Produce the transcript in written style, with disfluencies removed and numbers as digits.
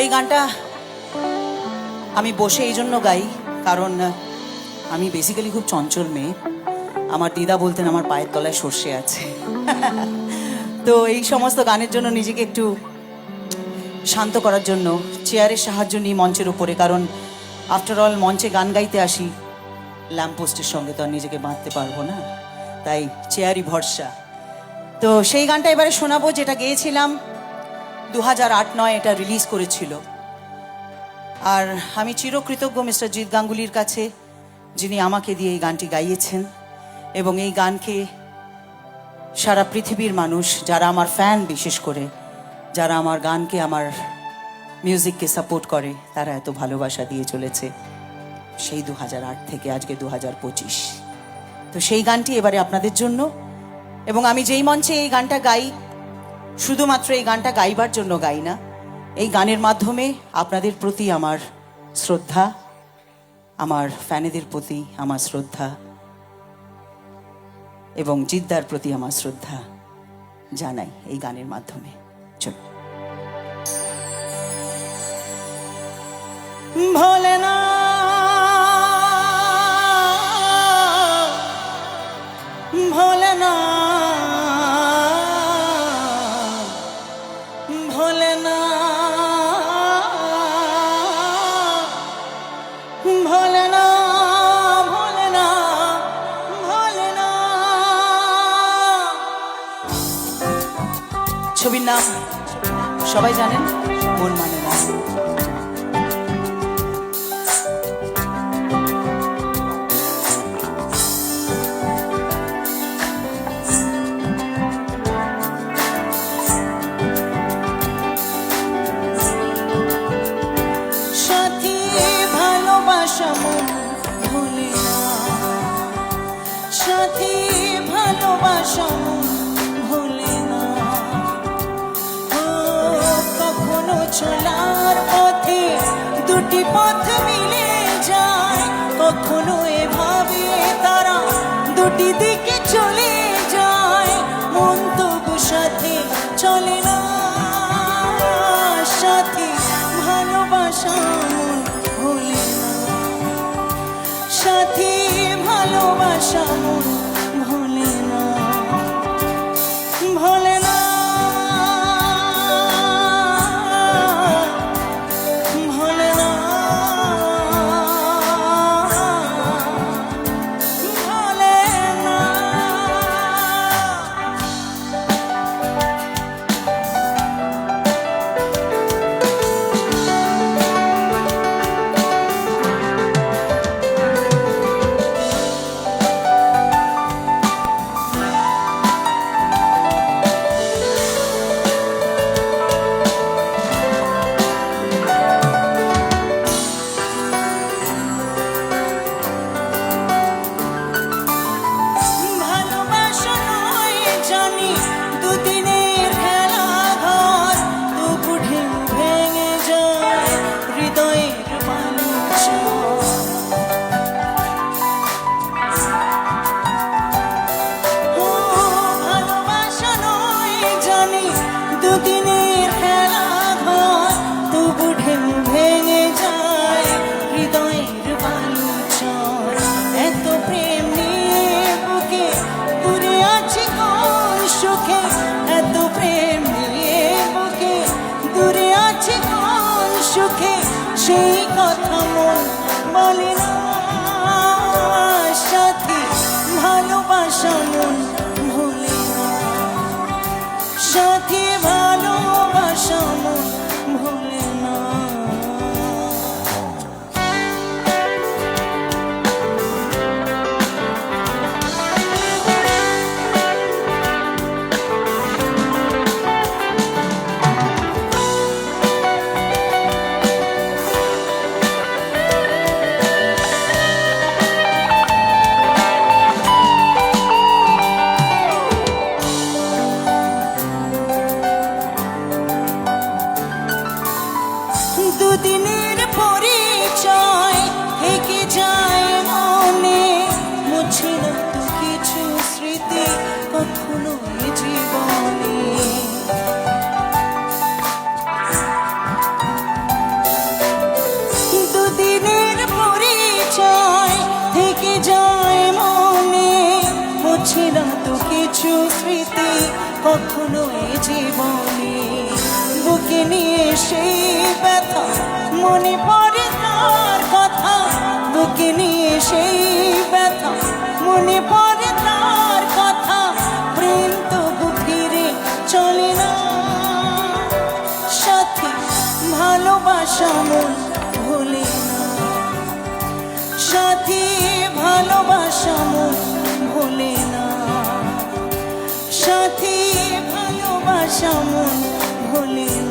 এই গানটা আমি বসে এই জন্য গাই, কারণ আমি বেসিক্যালি খুব চঞ্চল মেয়ে। আমার দিদা বলতেন আমার পায়ের তলায় সর্ষে আছে। তো এই সমস্ত গানের জন্য নিজেকে একটু শান্ত করার জন্য চেয়ারের সাহায্য নিই মঞ্চের উপরে, কারণ আফটার অল মঞ্চে গান গাইতে আসি, ল্যাম্পপোস্টের সঙ্গে তো আর নিজেকে বাঁধতে পারবো না, তাই চেয়ারই ভরসা। তো সেই গানটা এবারে শোনাবো, যেটা গেয়েছিলাম 2008-9 এটা রিলিজ করেছিল। আর আমি চিরকৃতজ্ঞ মিস্টার জিৎ গাঙ্গুলির কাছে, যিনি আমাকে দিয়ে এই গানটি গাইয়েছেন। এবং এই গানকে সারা পৃথিবীর মানুষ, যারা আমার ফ্যান, বিশেষ করে যারা আমার গানকে, আমার মিউজিককে সাপোর্ট করে, তারা এত ভালোবাসা দিয়ে চলেছে সেই 2008 থেকে আজকে 2025। তো সেই গানটি এবারে আপনাদের জন্য। এবং আমি যেই মঞ্চে এই গানটা গাই, শুধুমাত্র এই গানটা গাইবার জন্য গাই না, এই গানের মাধ্যমে আপনাদের প্রতি আমার শ্রদ্ধা, আমার ফ্যানেদের প্রতি আমার শ্রদ্ধা এবং জিদ্দার প্রতি আমার শ্রদ্ধা জানাই এই গানের মাধ্যমে। চল। ভোলেনাথ ভোলেনাথ ভোলেনাথ ভোলেনাথ ভোলেনাথ। ছবির নাম সবাই জানেন, মন মানে না। সাথী ভালোবাসা মন ভোলে না, সাথী ভালোবাসা মন ভোলে না। কখনো চলার পথে দুটি পথ মিলে যায়, কখনো এভাবে তারা দুটি দিকে চলে যায়, মন তবু সাথে চলে না। সাথী ভালোবাসা মন ভোলে না, সাথী ভালোবাসা মন ভোলে না, ভোলে না, ভোলে না, ভোলে না। ভালোবাসা নয় জানি দুদিনের খেলা ঘর, তবু ঢেউ ভেঙে যায় হৃদয়ের বালুচর। ভালোবাসা নয় জানি দুদিনের খেলা ঘর, তবু ঢেউ ভেঙে যায় হৃদয়ের বালুচর। এত প্রেম নিয়ে বুকে দূরে আছি কোন সুখে, এত প্রেম নিয়ে বুকে দূরে আছি কোন সুখে, সেই কথা মন বলে না। সাথী ভালোবাসা মন ভোলে না, সাথী ভালোবাসা মন ভোলে না। দুদিনের পরিচয় থেকে যায় মনে, মুছে না তো কিছু স্মৃতি কখনো জীবনে। কখনো এ জীবনে বুকে নিয়ে সেই ব্যথা মনে পড়ে তার কথা বুকে নিয়ে সেই ব্যথা মনে পড়ে তার কথা প্রেম তবু ফিরে চলে না সাথী ভালোবাসা মন ভুলে না সাথী ভালোবাসা মন ভুলে না সাথী ভালোবাসা মন ভুলে না